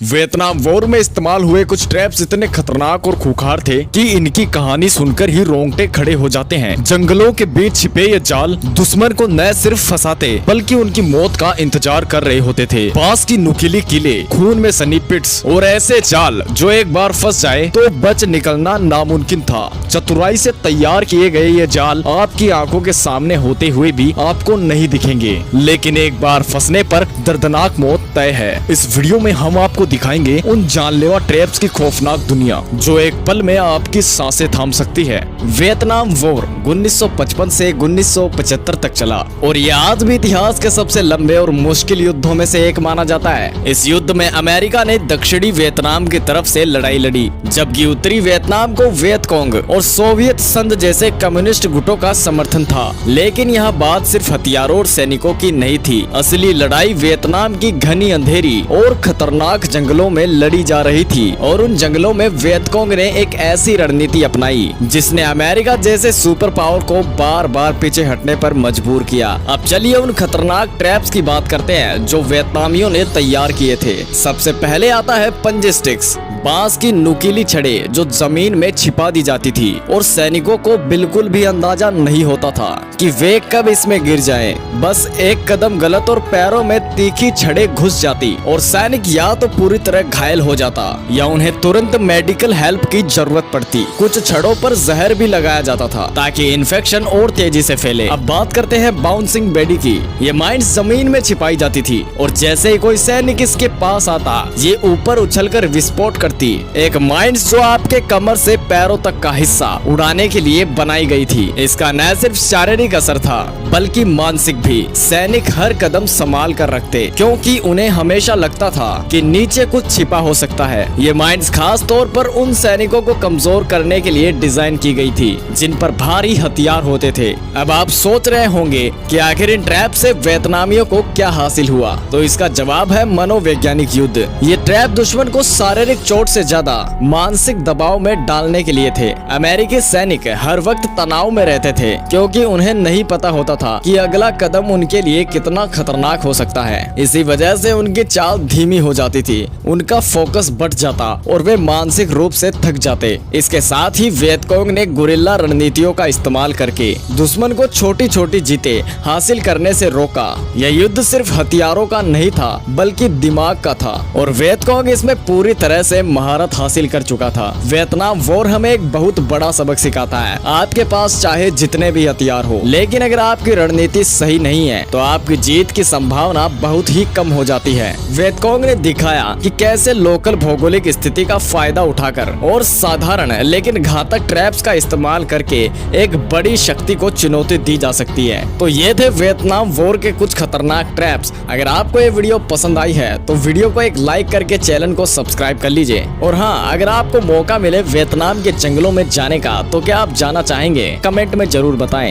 Vietnam war में इस्तेमाल हुए कुछ ट्रैप्स इतने खतरनाक और खूंखार थे कि इनकी कहानी सुनकर ही रोंगटे खड़े हो जाते हैं। जंगलों के बीच छिपे ये जाल दुश्मन को न सिर्फ फंसाते बल्कि उनकी मौत का इंतजार कर रहे होते थे। बांस की नुकीली कीले, खून में सनी पिट्स और ऐसे जाल जो एक बार फंस जाए तो बच निकलना नामुमकिन था। चतुराई से तैयार किए गए ये जाल आपकी आंखों के सामने होते हुए भी आपको नहीं दिखेंगे, लेकिन एक बार फंसने पर दर्दनाक मौत तय है। इस वीडियो में हम आपको दिखाएंगे उन जानलेवा ट्रैप्स की खौफनाक दुनिया जो एक पल में आपकी सांसें थाम सकती है। वियतनाम वॉर 1955 से 1975 तक चला और ये आज भी इतिहास के सबसे लंबे और मुश्किल युद्धों में से एक माना जाता है। इस युद्ध में अमेरिका ने दक्षिणी वियतनाम की तरफ से लड़ाई लड़ी, जबकि उत्तरी वियतनाम को वियतकोंग और सोवियत संघ जैसे कम्युनिस्ट गुटों का समर्थन था। लेकिन यह बात सिर्फ हथियारों और सैनिकों की नहीं थी। असली लड़ाई वियतनाम की घनी अंधेरी और खतरनाक जंगलों में लड़ी जा रही थी और उन जंगलों में वियतकोंग ने एक ऐसी रणनीति अपनाई जिसने अमेरिका जैसे सुपर पावर को बार बार पीछे हटने पर मजबूर किया। अब चलिए उन खतरनाक ट्रैप्स की बात करते हैं जो वियतनामियों ने तैयार किए थे। सबसे पहले आता है पंजे स्टिक्स, बांस की नुकीली छड़े जो जमीन में छिपा दी जाती थी और सैनिकों को बिल्कुल भी अंदाजा नहीं होता था कि वे कब इसमें गिर जाएं। बस एक कदम गलत और पैरों में तीखी छड़े घुस जाती और सैनिक या तो पूरी तरह घायल हो जाता या उन्हें तुरंत मेडिकल हेल्प की जरूरत पड़ती। कुछ छड़ों पर जहर भी लगाया जाता था ताकि इन्फेक्शन और तेजी से फैले। अब बात करते हैं बाउंसिंग बेडी की। ये माइंस जमीन में छिपाई जाती थी और जैसे ही कोई सैनिक इसके पास आता ये ऊपर उछलकर विस्फोट करती। एक माइंस जो आपके कमर से पैरों तक का हिस्सा उड़ाने के लिए बनाई गई थी। इसका न सिर्फ शारीरिक असर था बल्कि मानसिक भी। सैनिक हर कदम संभाल कर रखते क्योंकि उन्हें हमेशा लगता था कि नीचे कुछ छिपा हो सकता है। ये माइंस खास तौर पर उन सैनिकों को कमजोर करने के लिए डिजाइन की गई थी जिन पर भारी हथियार होते थे। अब आप सोच रहे होंगे कि आखिर इन ट्रैप से वियतनामियों को क्या हासिल हुआ, तो इसका जवाब है मनोवैज्ञानिक युद्ध। ये ट्रैप दुश्मन को शारीरिक चोट से ज्यादा मानसिक दबाव में डालने के लिए थे। अमेरिकी सैनिक हर वक्त तनाव में रहते थे क्योंकि उन्हें नहीं पता होता था कि अगला कदम उनके लिए कितना खतरनाक हो सकता है। इसी वजह से उनकी चाल धीमी हो जाती थी, उनका फोकस बढ़ जाता और वे मानसिक रूप से थक जाते। इसके साथ ही वियतकोंग ने गुरिल्ला रणनीतियों का इस्तेमाल करके दुश्मन को छोटी छोटी जीतें हासिल करने से रोका। यह युद्ध सिर्फ हथियारों का नहीं था बल्कि दिमाग का था और वियतकोंग इसमें पूरी तरह से महारत हासिल कर चुका था। वियतनाम वॉर हमें एक बहुत बड़ा सबक सिखाता है। आपके पास चाहे जितने भी हथियार हो, लेकिन अगर आपकी रणनीति सही नहीं है तो आपकी जीत की संभावना बहुत ही कम हो जाती है। वियतकोंग ने दिखाया कि कैसे लोकल भौगोलिक स्थिति का फायदा उठाकर और साधारण लेकिन घातक ट्रैप्स का इस्तेमाल करके एक बड़ी शक्ति को चुनौती दी जा सकती है। तो ये थे वियतनाम वॉर के कुछ खतरनाक ट्रैप्स। अगर आपको ये वीडियो पसंद आई है तो वीडियो को एक लाइक करके चैनल को सब्सक्राइब कर लीजिए। और हाँ, अगर आपको मौका मिले वियतनाम के जंगलों में जाने का तो क्या आप जाना चाहेंगे? कमेंट में जरूर बताएं।